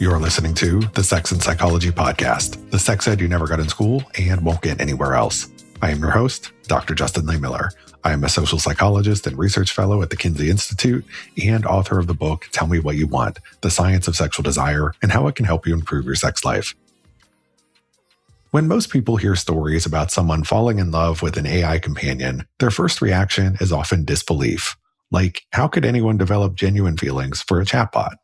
You're listening to the Sex and Psychology Podcast, the sex ed you never got in school and won't get anywhere else. I am your host, Dr. Justin Lay Miller. I am a social psychologist and research fellow at the Kinsey Institute and author of the book, Tell Me What You Want, The Science of Sexual Desire and How It Can Help You Improve Your Sex Life. When most people hear stories about someone falling in love with an AI companion, their first reaction is often disbelief. Like, how could anyone develop genuine feelings for a chatbot?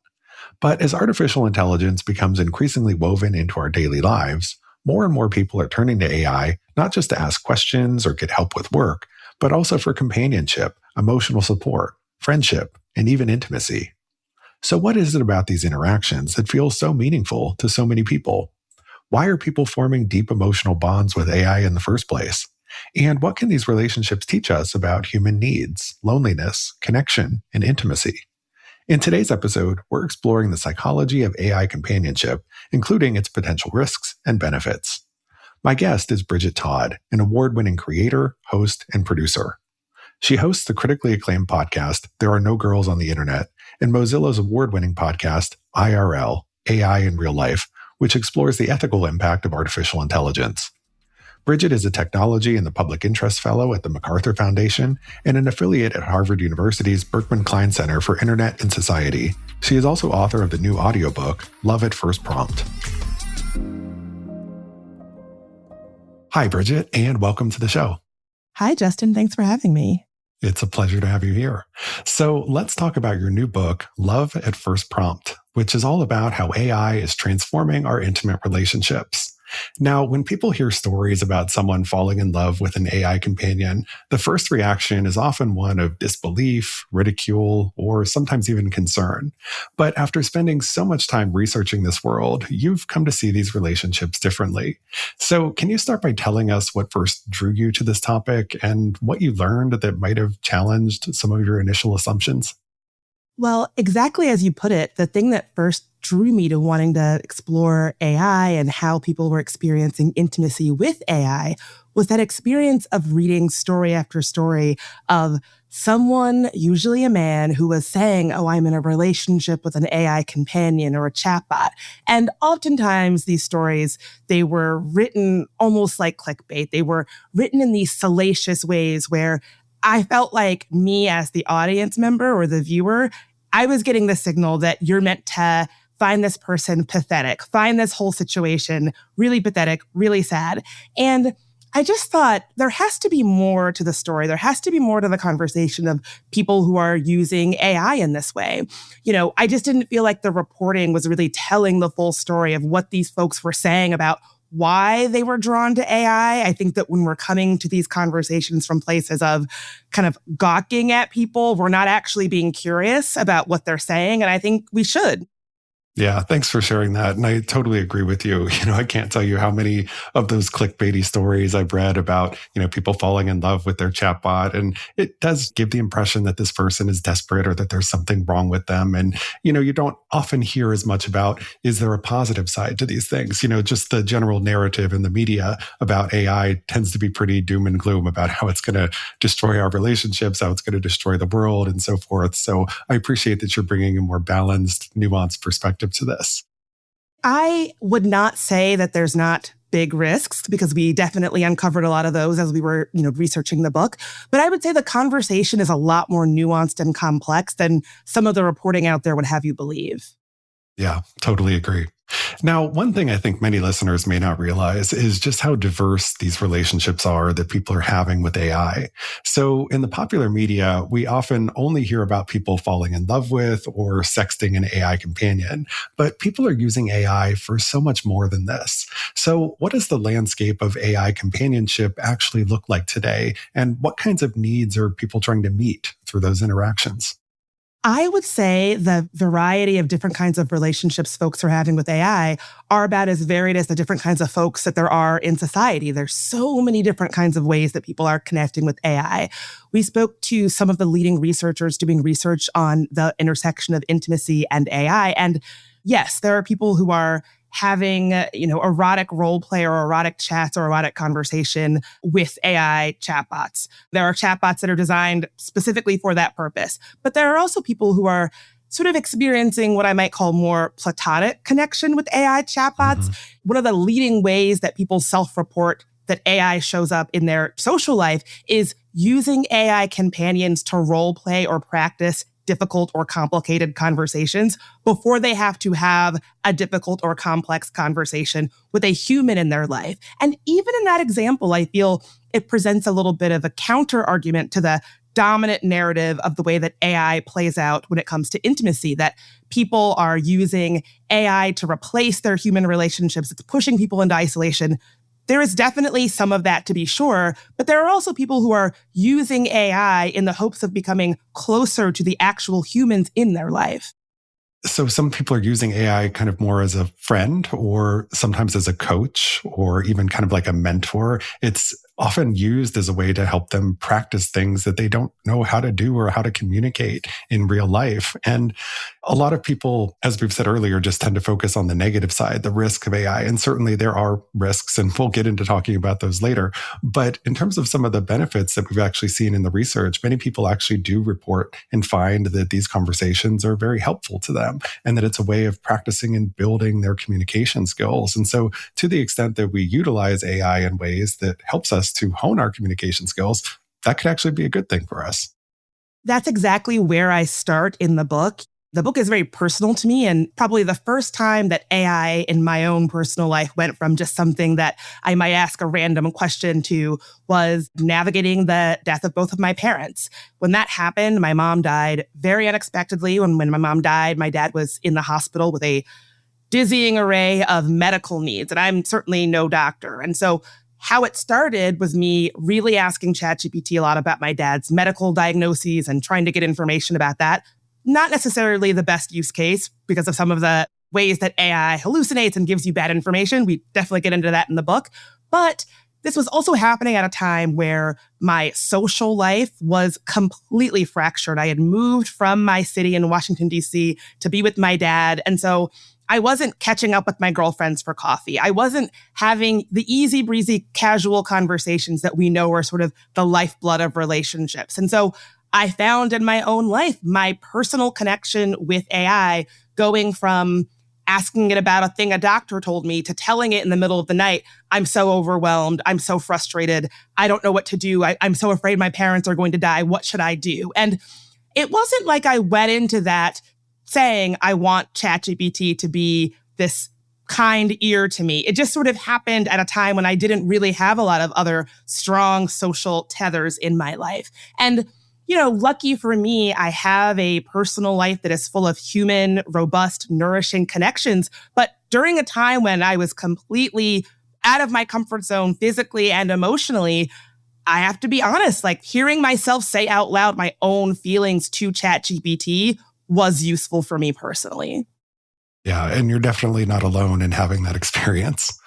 But as artificial intelligence becomes increasingly woven into our daily lives, more and more people are turning to AI not just to ask questions or get help with work, but also for companionship, emotional support, friendship, and even intimacy. So what is it about these interactions that feels so meaningful to so many people? Why are people forming deep emotional bonds with AI in the first place? And what can these relationships teach us about human needs, loneliness, connection, and intimacy? In today's episode, we're exploring the psychology of AI companionship, including its potential risks and benefits. My guest is Bridget Todd, an award-winning creator, host, and producer. She hosts the critically acclaimed podcast, There Are No Girls on the Internet, and Mozilla's award-winning podcast, IRL, AI in Real Life, which explores the ethical impact of artificial intelligence. Bridget is a technology and the public interest fellow at the MacArthur Foundation and an affiliate at Harvard University's Berkman Klein Center for Internet and Society. She is also author of the new audiobook, Love at First Prompt. Hi, Bridget, and welcome to the show. Hi, Justin. Thanks for having me. It's a pleasure to have you here. So let's talk about your new book, Love at First Prompt, which is all about how AI is transforming our intimate relationships. Now, when people hear stories about someone falling in love with an AI companion, the first reaction is often one of disbelief, ridicule, or sometimes even concern. But after spending so much time researching this world, you've come to see these relationships differently. So can you start by telling us what first drew you to this topic and what you learned that might have challenged some of your initial assumptions? Well, exactly as you put it, the thing that first drew me to wanting to explore AI and how people were experiencing intimacy with AI was that experience of reading story after story of someone, usually a man, who was saying, oh, I'm in a relationship with an AI companion or a chatbot. And oftentimes these stories, they were written almost like clickbait. They were written in these salacious ways where I felt like me as the audience member or the viewer, I was getting the signal that you're meant to find this person pathetic, find this whole situation really pathetic, really sad. And I just thought there has to be more to the story. There has to be more to the conversation of people who are using AI in this way. You know, I just didn't feel like the reporting was really telling the full story of what these folks were saying about why they were drawn to AI. I think that when we're coming to these conversations from places of kind of gawking at people, we're not actually being curious about what they're saying. And I think we should. Yeah, thanks for sharing that. And I totally agree with you. You know, I can't tell you how many of those clickbaity stories I've read about, people falling in love with their chatbot. And it does give the impression that this person is desperate or that there's something wrong with them. And, you don't often hear as much about, is there a positive side to these things? Just the general narrative in the media about AI tends to be pretty doom and gloom about how it's going to destroy our relationships, how it's going to destroy the world and so forth. So I appreciate that you're bringing a more balanced, nuanced perspective to this. I would not say that there's not big risks because we definitely uncovered a lot of those as we were, researching the book. But I would say the conversation is a lot more nuanced and complex than some of the reporting out there would have you believe. Yeah, totally agree. Now, one thing I think many listeners may not realize is just how diverse these relationships are that people are having with AI. So in the popular media, we often only hear about people falling in love with or sexting an AI companion, but people are using AI for so much more than this. So what does the landscape of AI companionship actually look like today? And what kinds of needs are people trying to meet through those interactions? I would say the variety of different kinds of relationships folks are having with AI are about as varied as the different kinds of folks that there are in society. There's so many different kinds of ways that people are connecting with AI. We spoke to some of the leading researchers doing research on the intersection of intimacy and AI. And yes, there are people who are having, erotic role play or erotic chats or erotic conversation with AI chatbots. There are chatbots that are designed specifically for that purpose. But there are also people who are sort of experiencing what I might call more platonic connection with AI chatbots. One of the leading ways that people self-report that AI shows up in their social life is using AI companions to role play or practice difficult or complicated conversations before they have to have a difficult or complex conversation with a human in their life. And even in that example, I feel it presents a little bit of a counter argument to the dominant narrative of the way that AI plays out when it comes to intimacy, that people are using AI to replace their human relationships. It's pushing people into isolation. There is definitely some of that, to be sure, but there are also people who are using AI in the hopes of becoming closer to the actual humans in their life. So some people are using AI kind of more as a friend or sometimes as a coach or even kind of like a mentor. It's often used as a way to help them practice things that they don't know how to do or how to communicate in real life. And a lot of people, as we've said earlier, just tend to focus on the negative side, the risk of AI. And certainly there are risks, and we'll get into talking about those later. But in terms of some of the benefits that we've actually seen in the research, many people actually do report and find that these conversations are very helpful to them and that it's a way of practicing and building their communication skills. And so to the extent that we utilize AI in ways that helps us to hone our communication skills, that could actually be a good thing for us. That's exactly where I start in the book. The book is very personal to me, and probably the first time that AI in my own personal life went from just something that I might ask a random question to was navigating the death of both of my parents. When that happened, my mom died very unexpectedly. When my mom died, my dad was in the hospital with a dizzying array of medical needs, and I'm certainly no doctor. And so how it started was me really asking ChatGPT a lot about my dad's medical diagnoses and trying to get information about that. Not necessarily the best use case because of some of the ways that AI hallucinates and gives you bad information. We definitely get into that in the book. But this was also happening at a time where my social life was completely fractured. I had moved from my city in Washington, D.C. to be with my dad. And so I wasn't catching up with my girlfriends for coffee. I wasn't having the easy breezy, casual conversations that we know are sort of the lifeblood of relationships. And so I found in my own life, my personal connection with AI going from asking it about a thing a doctor told me to telling it in the middle of the night, I'm so overwhelmed. I'm so frustrated. I don't know what to do. I'm so afraid my parents are going to die. What should I do? And it wasn't like I went into that saying, I want ChatGPT to be this kind ear to me. It just sort of happened at a time when I didn't really have a lot of other strong social tethers in my life. And, lucky for me, I have a personal life that is full of human, robust, nourishing connections. But during a time when I was completely out of my comfort zone physically and emotionally, I have to be honest, like hearing myself say out loud my own feelings to ChatGPT was useful for me personally. Yeah, and you're definitely not alone in having that experience.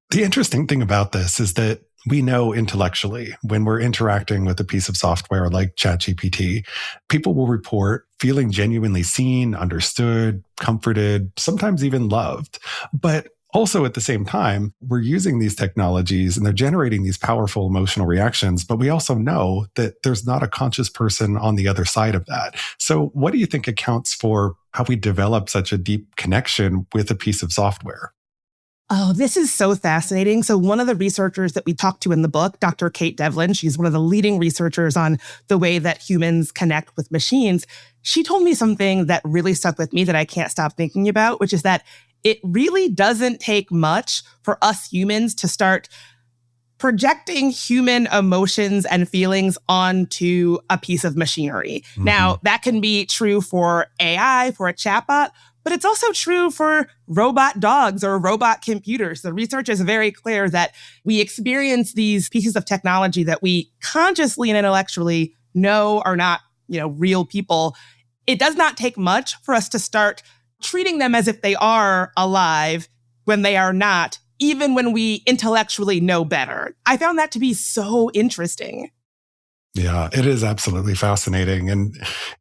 The interesting thing about this is that we know intellectually when we're interacting with a piece of software like ChatGPT, people will report feeling genuinely seen, understood, comforted, sometimes even loved. But also at the same time, we're using these technologies and they're generating these powerful emotional reactions, but we also know that there's not a conscious person on the other side of that. So what do you think accounts for how we develop such a deep connection with a piece of software? Oh, this is so fascinating. So one of the researchers that we talked to in the book, Dr. Kate Devlin, she's one of the leading researchers on the way that humans connect with machines. She told me something that really stuck with me that I can't stop thinking about, which is that it really doesn't take much for us humans to start projecting human emotions and feelings onto a piece of machinery. Mm-hmm. Now, that can be true for AI, for a chatbot, but it's also true for robot dogs or robot computers. The research is very clear that we experience these pieces of technology that we consciously and intellectually know are not, real people. It does not take much for us to start treating them as if they are alive when they are not, even when we intellectually know better. I found that to be so interesting. Yeah, it is absolutely fascinating. And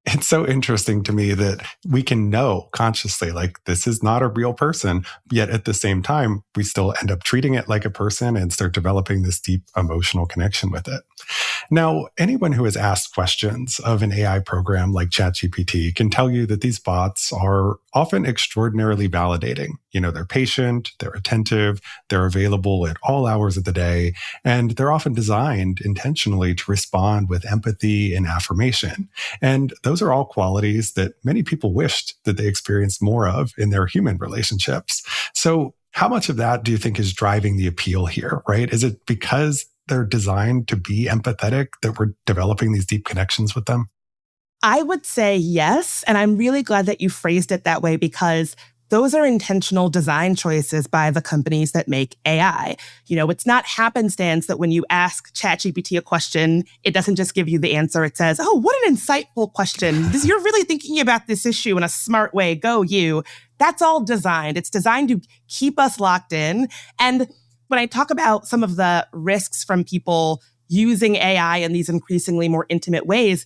it's so interesting to me that we can know consciously, like, this is not a real person. Yet at the same time, we still end up treating it like a person and start developing this deep emotional connection with it. Now, anyone who has asked questions of an AI program like ChatGPT can tell you that these bots are often extraordinarily validating. They're patient, they're attentive, they're available at all hours of the day, and they're often designed intentionally to respond with empathy and affirmation. And those are all qualities that many people wished that they experienced more of in their human relationships. So, how much of that do you think is driving the appeal here, right? Is it because they're designed to be empathetic that we're developing these deep connections with them? I would say yes. And I'm really glad that you phrased it that way because those are intentional design choices by the companies that make AI. It's not happenstance that when you ask ChatGPT a question, it doesn't just give you the answer. It says, oh, what an insightful question. You're really thinking about this issue in a smart way. Go you. That's all designed. It's designed to keep us locked in. And when I talk about some of the risks from people using AI in these increasingly more intimate ways,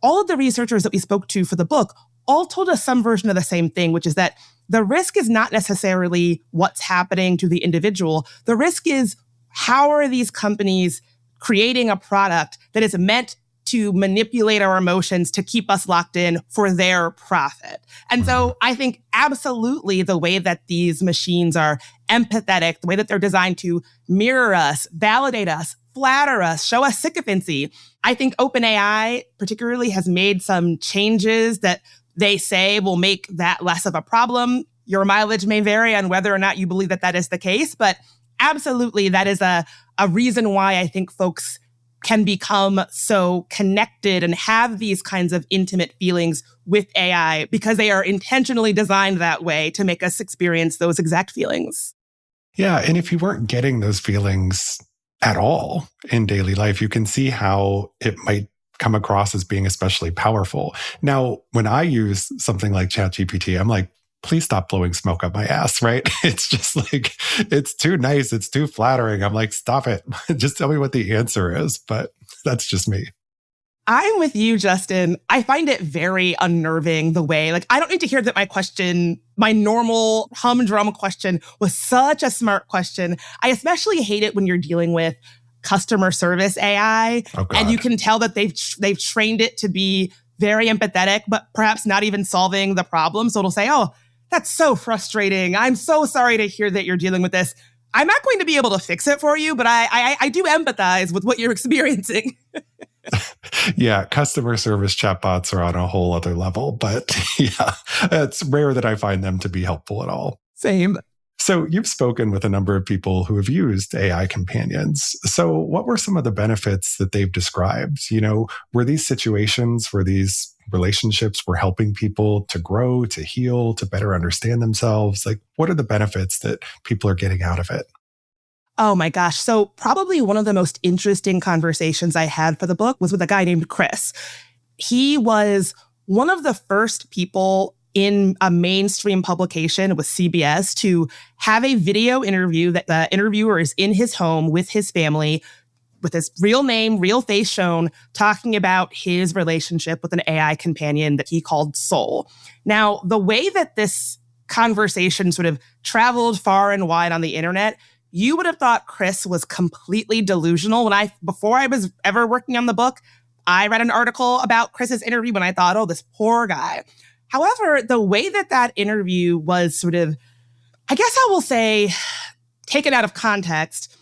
all of the researchers that we spoke to for the book all told us some version of the same thing, which is that the risk is not necessarily what's happening to the individual. The risk is how are these companies creating a product that is meant to manipulate our emotions to keep us locked in for their profit. And so I think absolutely the way that these machines are empathetic, the way that they're designed to mirror us, validate us, flatter us, show us sycophancy. I think OpenAI particularly has made some changes that they say will make that less of a problem. Your mileage may vary on whether or not you believe that that is the case, but absolutely that is a reason why I think folks can become so connected and have these kinds of intimate feelings with AI because they are intentionally designed that way to make us experience those exact feelings. Yeah. And if you weren't getting those feelings at all in daily life, you can see how it might come across as being especially powerful. Now, when I use something like ChatGPT, I'm like, please stop blowing smoke up my ass, right? It's just like, it's too nice. It's too flattering. I'm like, stop it. Just tell me what the answer is. But that's just me. I'm with you, Justin. I find it very unnerving the way, I don't need to hear that my normal humdrum question was such a smart question. I especially hate it when you're dealing with customer service AI, and you can tell that they've trained it to be very empathetic, but perhaps not even solving the problem. So it'll say, oh, that's so frustrating. I'm so sorry to hear that you're dealing with this. I'm not going to be able to fix it for you, but I do empathize with what you're experiencing. Yeah, customer service chatbots are on a whole other level, but yeah, it's rare that I find them to be helpful at all. Same. So you've spoken with a number of people who have used AI companions. So what were some of the benefits that they've described? Were these situations where these relationships were helping people to grow, to heal, to better understand themselves? What are the benefits that people are getting out of it? Oh my gosh. So probably one of the most interesting conversations I had for the book was with a guy named Chris. He was one of the first people in a mainstream publication with CBS to have a video interview that the interviewer is in his home with his family, with his real name, real face shown, talking about his relationship with an AI companion that he called Soul. Now, the way that this conversation sort of traveled far and wide on the internet, you would have thought Chris was completely delusional. Before I was ever working on the book, I read an article about Chris's interview and I thought, oh, this poor guy. However, the way that interview was sort of, I guess I will say, taken out of context,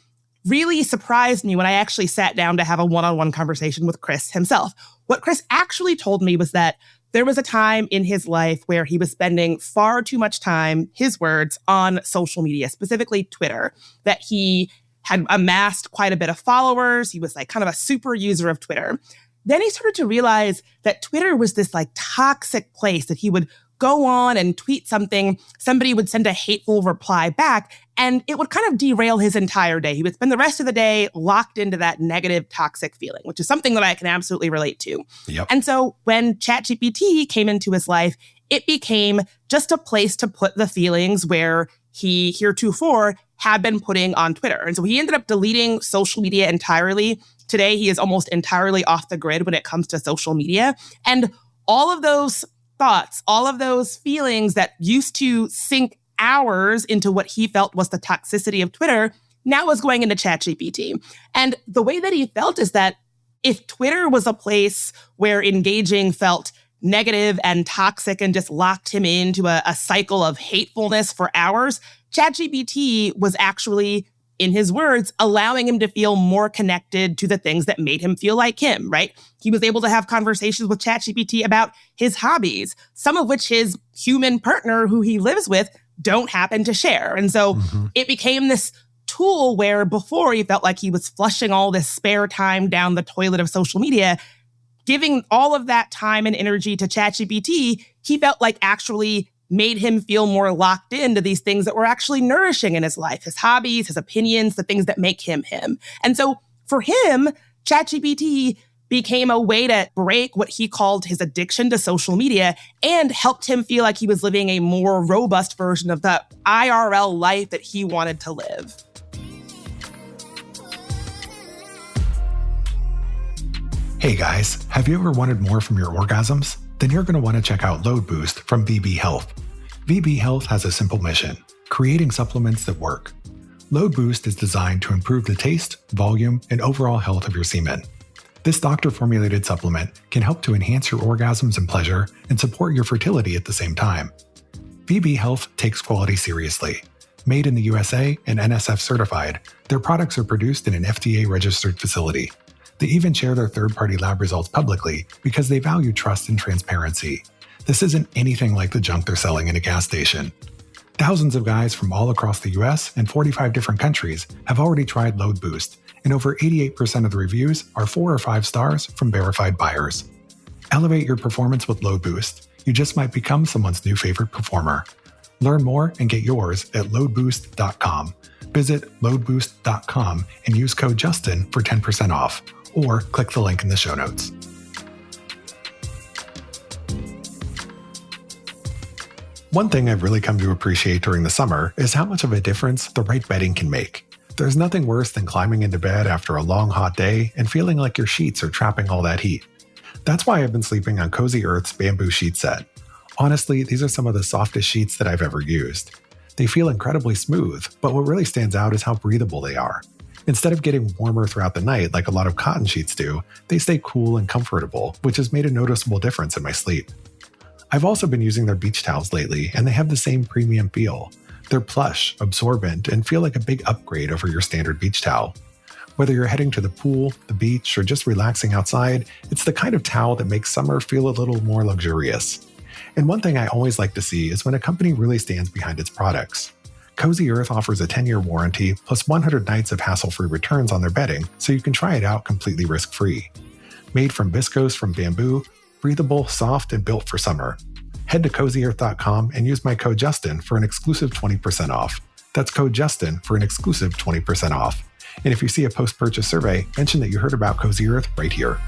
really surprised me when I actually sat down to have a one-on-one conversation with Chris himself. What Chris actually told me was that there was a time in his life where he was spending far too much time, his words, on social media, specifically Twitter, that he had amassed quite a bit of followers. He was kind of a super user of Twitter. Then he started to realize that Twitter was this toxic place that he would go on and tweet something. Somebody would send a hateful reply back and it would kind of derail his entire day. He would spend the rest of the day locked into that negative, toxic feeling, which is something that I can absolutely relate to. Yep. And so when ChatGPT came into his life, it became just a place to put the feelings where he heretofore had been putting on Twitter. And so he ended up deleting social media entirely Today, he is almost entirely off the grid when it comes to social media. And all of those thoughts, all of those feelings that used to sink hours into what he felt was the toxicity of Twitter now is going into ChatGPT. And the way that he felt is that if Twitter was a place where engaging felt negative and toxic and just locked him into a cycle of hatefulness for hours, ChatGPT was actually, in his words, allowing him to feel more connected to the things that made him feel like him, right? He was able to have conversations with ChatGPT about his hobbies, some of which his human partner who he lives with don't happen to share. And so it became this tool where before he felt like he was flushing all this spare time down the toilet of social media, giving all of that time and energy to ChatGPT, he felt like actually made him feel more locked into these things that were actually nourishing in his life, his hobbies, his opinions, the things that make him him. And so for him, ChatGPT became a way to break what he called his addiction to social media and helped him feel like he was living a more robust version of the IRL life that he wanted to live. Hey guys, have you ever wanted more from your orgasms? Then you're going to want to check out Load Boost from VB Health. VB Health has a simple mission: creating supplements that work. Load Boost is designed to improve the taste, volume, and overall health of your semen. This doctor-formulated supplement can help to enhance your orgasms and pleasure and support your fertility at the same time. VB Health takes quality seriously. Made in the USA and NSF certified, their products are produced in an FDA-registered facility. They even share their third-party lab results publicly because they value trust and transparency. This isn't anything like the junk they're selling in a gas station. Thousands of guys from all across the US and 45 different countries have already tried Load Boost, and over 88% of the reviews are 4 or 5 stars from verified buyers. Elevate your performance with Load Boost. You just might become someone's new favorite performer. Learn more and get yours at loadboost.com. Visit loadboost.com and use code Justin for 10% off, or click the link in the show notes. One thing I've really come to appreciate during the summer is how much of a difference the right bedding can make. There's nothing worse than climbing into bed after a long hot day and feeling like your sheets are trapping all that heat. That's why I've been sleeping on Cozy Earth's bamboo sheet set. Honestly, these are some of the softest sheets that I've ever used. They feel incredibly smooth, but what really stands out is how breathable they are. Instead of getting warmer throughout the night like a lot of cotton sheets do, they stay cool and comfortable, which has made a noticeable difference in my sleep. I've also been using their beach towels lately, and they have the same premium feel. They're plush, absorbent, and feel like a big upgrade over your standard beach towel. Whether you're heading to the pool, the beach, or just relaxing outside, it's the kind of towel that makes summer feel a little more luxurious. And one thing I always like to see is when a company really stands behind its products. Cozy Earth offers a 10-year warranty plus 100 nights of hassle-free returns on their bedding, so you can try it out completely risk-free. Made from viscose from bamboo, breathable, soft, and built for summer. Head to CozyEarth.com and use my code Justin for an exclusive 20% off. That's code Justin for an exclusive 20% off. And if you see a post-purchase survey, mention that you heard about Cozy Earth right here.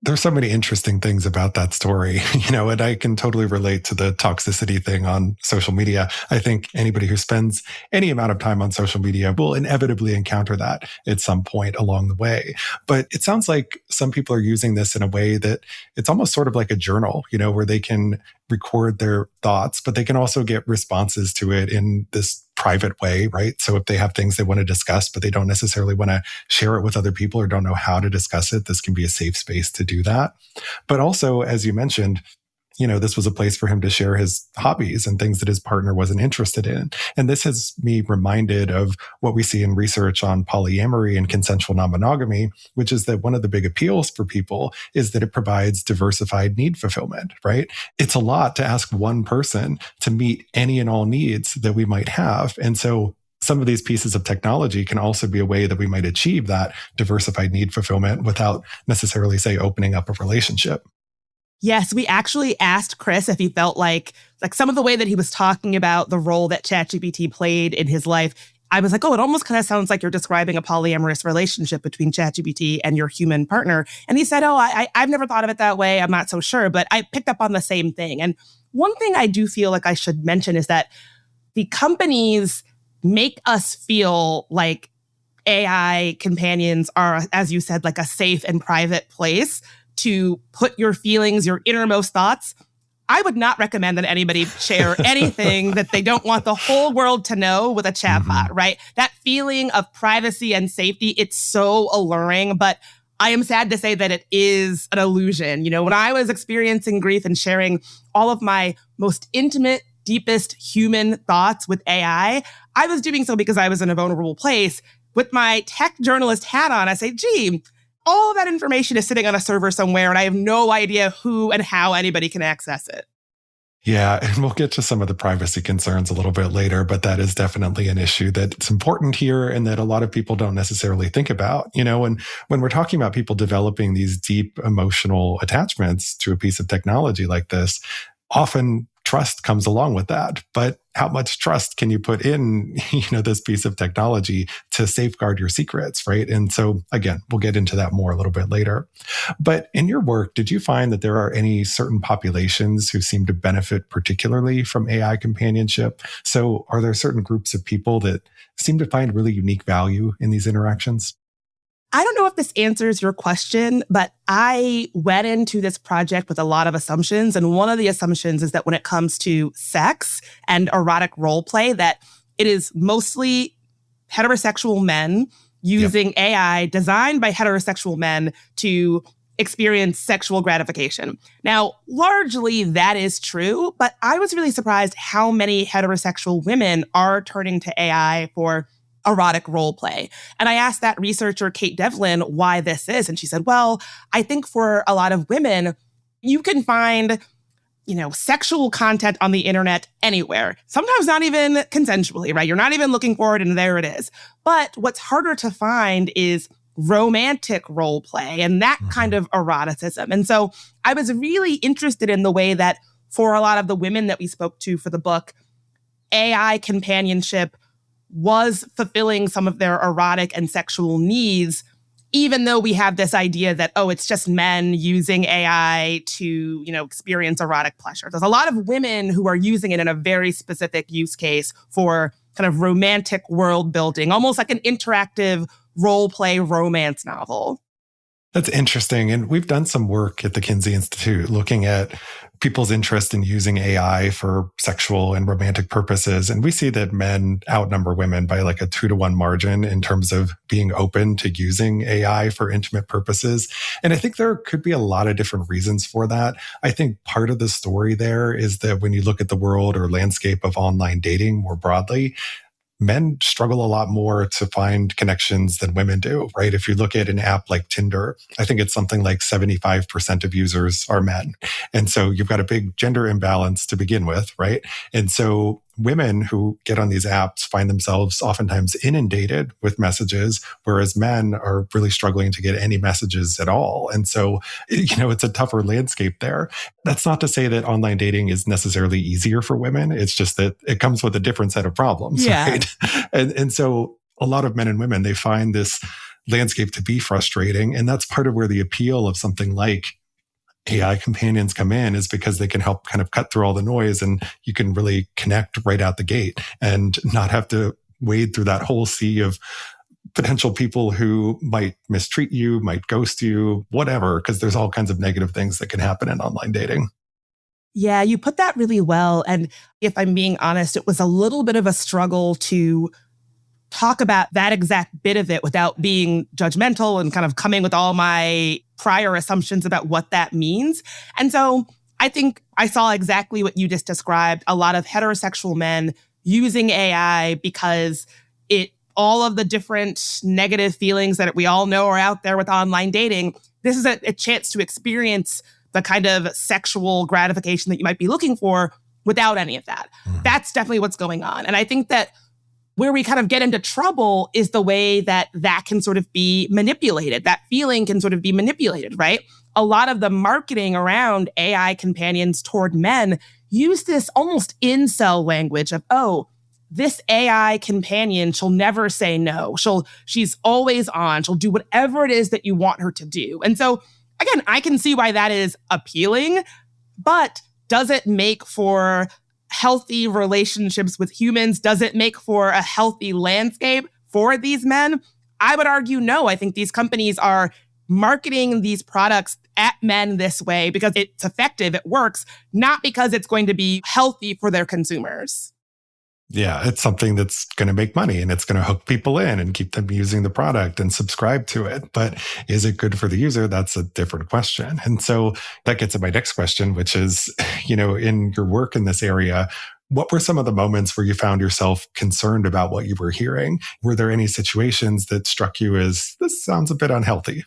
There's so many interesting things about that story, and I can totally relate to the toxicity thing on social media. I think anybody who spends any amount of time on social media will inevitably encounter that at some point along the way. But it sounds like some people are using this in a way that it's almost sort of like a journal, where they can record their thoughts, but they can also get responses to it in this private way, right? So if they have things they want to discuss, but they don't necessarily want to share it with other people or don't know how to discuss it, this can be a safe space to do that. But also, as you mentioned, this was a place for him to share his hobbies and things that his partner wasn't interested in. And this has me reminded of what we see in research on polyamory and consensual non-monogamy, which is that one of the big appeals for people is that it provides diversified need fulfillment, right? It's a lot to ask one person to meet any and all needs that we might have. And so some of these pieces of technology can also be a way that we might achieve that diversified need fulfillment without necessarily, say, opening up a relationship. Yes, we actually asked Chris if he felt like some of the way that he was talking about the role that ChatGPT played in his life, I was like, oh, it almost kind of sounds like you're describing a polyamorous relationship between ChatGPT and your human partner. And he said, oh, I've never thought of it that way. I'm not so sure, but I picked up on the same thing. And one thing I do feel like I should mention is that the companies make us feel like AI companions are, as you said, like a safe and private place to put your feelings, your innermost thoughts. I would not recommend that anybody share anything that they don't want the whole world to know with a chatbot, right? That feeling of privacy and safety, it's so alluring, but I am sad to say that it is an illusion. You know, when I was experiencing grief and sharing all of my most intimate, deepest human thoughts with AI, I was doing so because I was in a vulnerable place. With my tech journalist hat on, I say, gee, all of that information is sitting on a server somewhere, and I have no idea who and how anybody can access it. Yeah, and we'll get to some of the privacy concerns a little bit later, but that is definitely an issue that's important here and that a lot of people don't necessarily think about. You know, when we're talking about people developing these deep emotional attachments to a piece of technology like this, often trust comes along with that. But how much trust can you put in, this piece of technology to safeguard your secrets, right? And so again, we'll get into that more a little bit later. But in your work, did you find that there are any certain populations who seem to benefit particularly from AI companionship? So are there certain groups of people that seem to find really unique value in these interactions? I don't know if this answers your question, but I went into this project with a lot of assumptions. And one of the assumptions is that when it comes to sex and erotic role play, that it is mostly heterosexual men using AI designed by heterosexual men to experience sexual gratification. Now, largely that is true, but I was really surprised how many heterosexual women are turning to AI for erotic role play. And I asked that researcher, Kate Devlin, why this is. And she said, well, I think for a lot of women, you can find, sexual content on the internet anywhere, sometimes not even consensually, right? You're not even looking for it and there it is. But what's harder to find is romantic role play and that kind of eroticism. And so I was really interested in the way that for a lot of the women that we spoke to for the book, AI companionship was fulfilling some of their erotic and sexual needs, even though we have this idea that, oh, it's just men using AI to, experience erotic pleasure. There's a lot of women who are using it in a very specific use case for kind of romantic world building, almost like an interactive role play romance novel. That's interesting. And we've done some work at the Kinsey Institute looking at people's interest in using AI for sexual and romantic purposes. And we see that men outnumber women by like a 2-to-1 margin in terms of being open to using AI for intimate purposes. And I think there could be a lot of different reasons for that. I think part of the story there is that when you look at the world or landscape of online dating more broadly, men struggle a lot more to find connections than women do, right? If you look at an app like Tinder, I think it's something like 75% of users are men. And so you've got a big gender imbalance to begin with, right? And so women who get on these apps find themselves oftentimes inundated with messages, whereas men are really struggling to get any messages at all. And so, it's a tougher landscape there. That's not to say that online dating is necessarily easier for women. It's just that it comes with a different set of problems, right? And so a lot of men and women, they find this landscape to be frustrating. And that's part of where the appeal of something like AI companions come in, is because they can help kind of cut through all the noise and you can really connect right out the gate and not have to wade through that whole sea of potential people who might mistreat you, might ghost you, whatever, because there's all kinds of negative things that can happen in online dating. Yeah, you put that really well. And if I'm being honest, it was a little bit of a struggle to talk about that exact bit of it without being judgmental and kind of coming with all my prior assumptions about what that means. And so I think I saw exactly what you just described, a lot of heterosexual men using AI because all of the different negative feelings that we all know are out there with online dating. This is a chance to experience the kind of sexual gratification that you might be looking for without any of that. That's definitely what's going on. And I think that where we kind of get into trouble is the way that can sort of be manipulated. That feeling can sort of be manipulated, right? A lot of the marketing around AI companions toward men use this almost incel language of, oh, this AI companion, she'll never say no. She's always on. She'll do whatever it is that you want her to do. And so, again, I can see why that is appealing, but does it make for healthy relationships with humans? Does it make for a healthy landscape for these men? I would argue no. I think these companies are marketing these products at men this way because it's effective, it works, not because it's going to be healthy for their consumers. Yeah, it's something that's going to make money and it's going to hook people in and keep them using the product and subscribe to it. But is it good for the user? That's a different question. And so that gets to my next question, which is, in your work in this area, what were some of the moments where you found yourself concerned about what you were hearing? Were there any situations that struck you as, this sounds a bit unhealthy?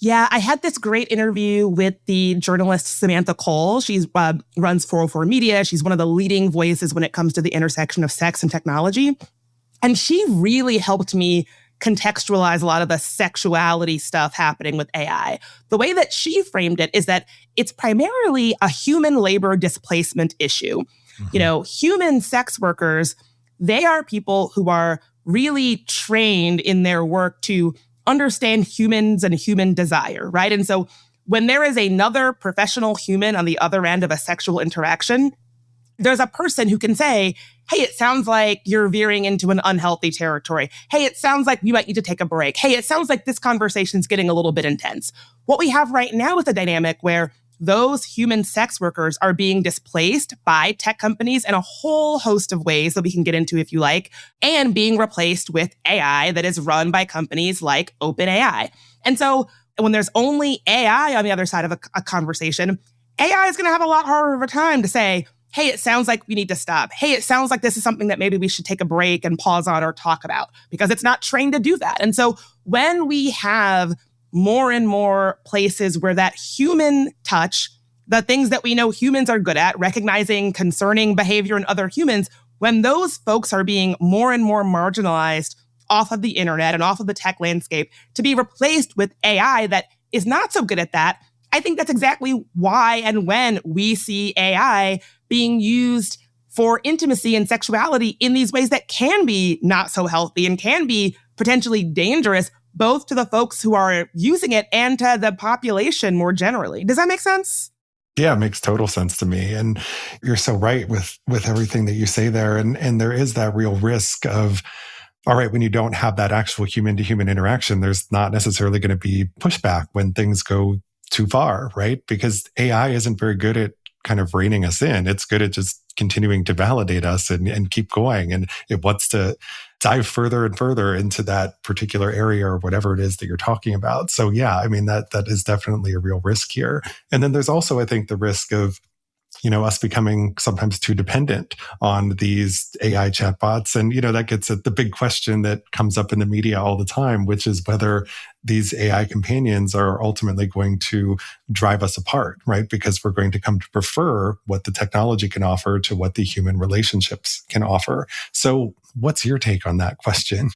Yeah, I had this great interview with the journalist Samantha Cole. She runs 404 Media. She's one of the leading voices when it comes to the intersection of sex and technology. And she really helped me contextualize a lot of the sexuality stuff happening with AI. The way that she framed it is that it's primarily a human labor displacement issue. Mm-hmm. Human sex workers, they are people who are really trained in their work to understand humans and human desire, right? And so when there is another professional human on the other end of a sexual interaction, there's a person who can say, hey, it sounds like you're veering into an unhealthy territory. Hey, it sounds like you might need to take a break. Hey, it sounds like this conversation's getting a little bit intense. What we have right now is a dynamic where those human sex workers are being displaced by tech companies in a whole host of ways that we can get into if you like, and being replaced with AI that is run by companies like OpenAI. And so when there's only AI on the other side of a conversation, AI is going to have a lot harder of a time to say, hey, it sounds like we need to stop. Hey, it sounds like this is something that maybe we should take a break and pause on or talk about, because it's not trained to do that. And so when we have more and more places where that human touch, the things that we know humans are good at, recognizing concerning behavior in other humans, when those folks are being more and more marginalized off of the internet and off of the tech landscape to be replaced with AI that is not so good at that, I think that's exactly why and when we see AI being used for intimacy and sexuality in these ways that can be not so healthy and can be potentially dangerous, both to the folks who are using it and to the population more generally. Does that make sense? Yeah, it makes total sense to me. And you're so right with everything that you say there. And there is that real risk of, all right, when you don't have that actual human-to-human interaction, there's not necessarily going to be pushback when things go too far, right? Because AI isn't very good at kind of reining us in. It's good at just continuing to validate us and keep going. And it wants to dive further and further into that particular area or whatever it is that you're talking about. So yeah, I mean, that is definitely a real risk here. And then there's also, I think, the risk of us becoming sometimes too dependent on these AI chatbots. And, that gets at the big question that comes up in the media all the time, which is whether these AI companions are ultimately going to drive us apart, right? Because we're going to come to prefer what the technology can offer to what the human relationships can offer. So what's your take on that question?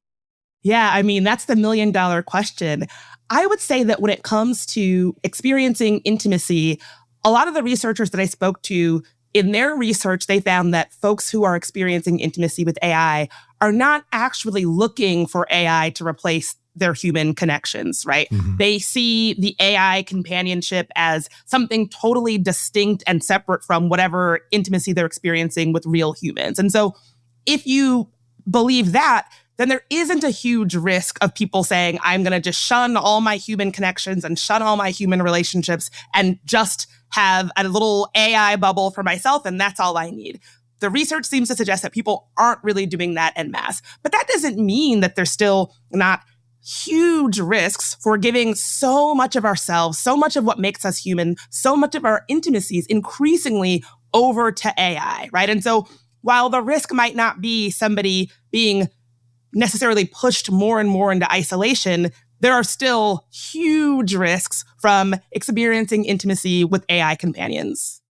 Yeah, I mean, that's the $1 million question. I would say that when it comes to experiencing intimacy, a lot of the researchers that I spoke to, in their research, they found that folks who are experiencing intimacy with AI are not actually looking for AI to replace their human connections, right? Mm-hmm. They see the AI companionship as something totally distinct and separate from whatever intimacy they're experiencing with real humans. And so if you believe that, then there isn't a huge risk of people saying, I'm going to just shun all my human connections and shun all my human relationships and just have a little AI bubble for myself, and that's all I need. The research seems to suggest that people aren't really doing that en masse. But that doesn't mean that there's still not huge risks for giving so much of ourselves, so much of what makes us human, so much of our intimacies increasingly over to AI, right? And so while the risk might not be somebody being necessarily pushed more and more into isolation, there are still huge risks from experiencing intimacy with AI companions.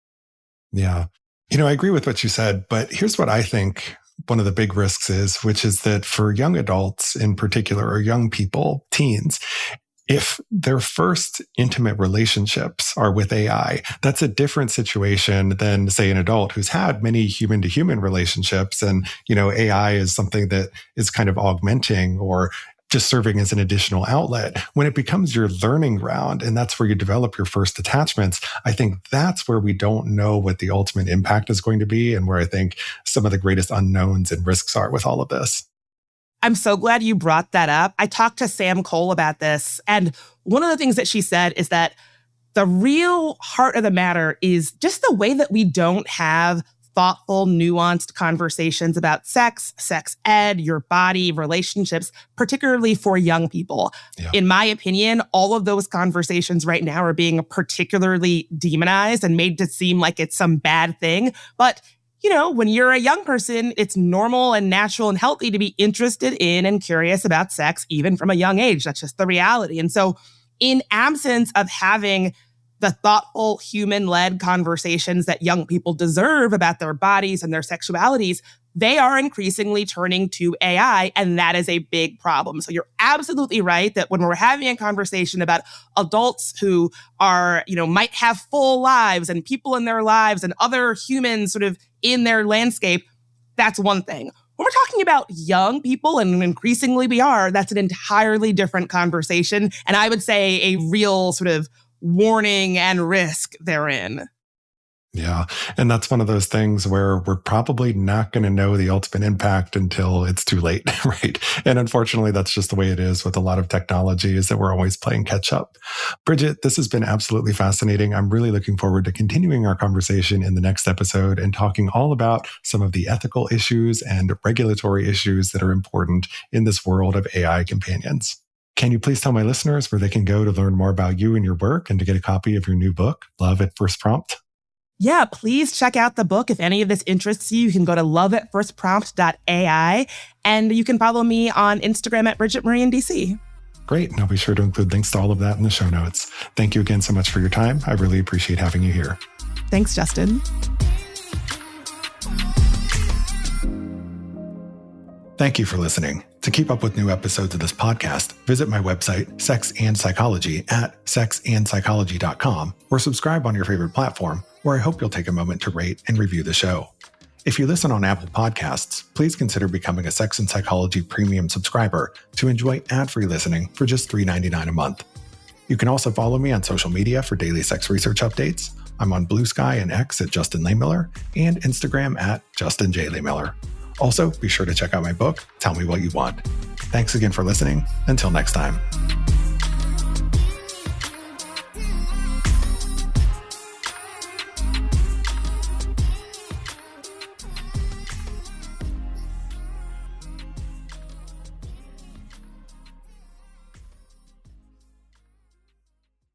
Yeah. I agree with what you said, but here's what I think one of the big risks is, which is that for young adults in particular, or young people, teens, if their first intimate relationships are with AI, that's a different situation than, say, an adult who's had many human-to-human relationships. And, AI is something that is kind of augmenting or just serving as an additional outlet. When it becomes your learning ground, and that's where you develop your first attachments, I think that's where we don't know what the ultimate impact is going to be, and where I think some of the greatest unknowns and risks are with all of this. I'm so glad you brought that up. I talked to Sam Cole about this, and one of the things that she said is that the real heart of the matter is just the way that we don't have thoughtful, nuanced conversations about sex ed, your body, relationships, particularly for young people. Yeah. In my opinion, all of those conversations right now are being particularly demonized and made to seem like it's some bad thing. But when you're a young person, it's normal and natural and healthy to be interested in and curious about sex, even from a young age. That's just the reality. And so in absence of having the thoughtful, human-led conversations that young people deserve about their bodies and their sexualities, they are increasingly turning to AI, and that is a big problem. So you're absolutely right that when we're having a conversation about adults who are, might have full lives and people in their lives and other humans sort of in their landscape, that's one thing. When we're talking about young people, and increasingly we are, that's an entirely different conversation. And I would say a real sort of warning and risk therein. Yeah. And that's one of those things where we're probably not going to know the ultimate impact until it's too late, right? And unfortunately, that's just the way it is with a lot of technology, is that we're always playing catch up. Bridget, this has been absolutely fascinating. I'm really looking forward to continuing our conversation in the next episode and talking all about some of the ethical issues and regulatory issues that are important in this world of AI companions. Can you please tell my listeners where they can go to learn more about you and your work and to get a copy of your new book, Love at First Prompt? Yeah, please check out the book. If any of this interests you, you can go to loveatfirstprompt.ai, and you can follow me on Instagram at Bridget Marie in DC. Great. And I'll be sure to include links to all of that in the show notes. Thank you again so much for your time. I really appreciate having you here. Thanks, Justin. Thank you for listening. To keep up with new episodes of this podcast, visit my website, Sex and Psychology, at sexandpsychology.com, or subscribe on your favorite platform, where I hope you'll take a moment to rate and review the show. If you listen on Apple Podcasts, please consider becoming a Sex and Psychology Premium subscriber to enjoy ad-free listening for just $3.99 a month. You can also follow me on social media for daily sex research updates. I'm on Blue Sky and X at Justin Lehmiller, and Instagram at Justin J. Lehmiller. Also, be sure to check out my book, Tell Me What You Want. Thanks again for listening. Until next time.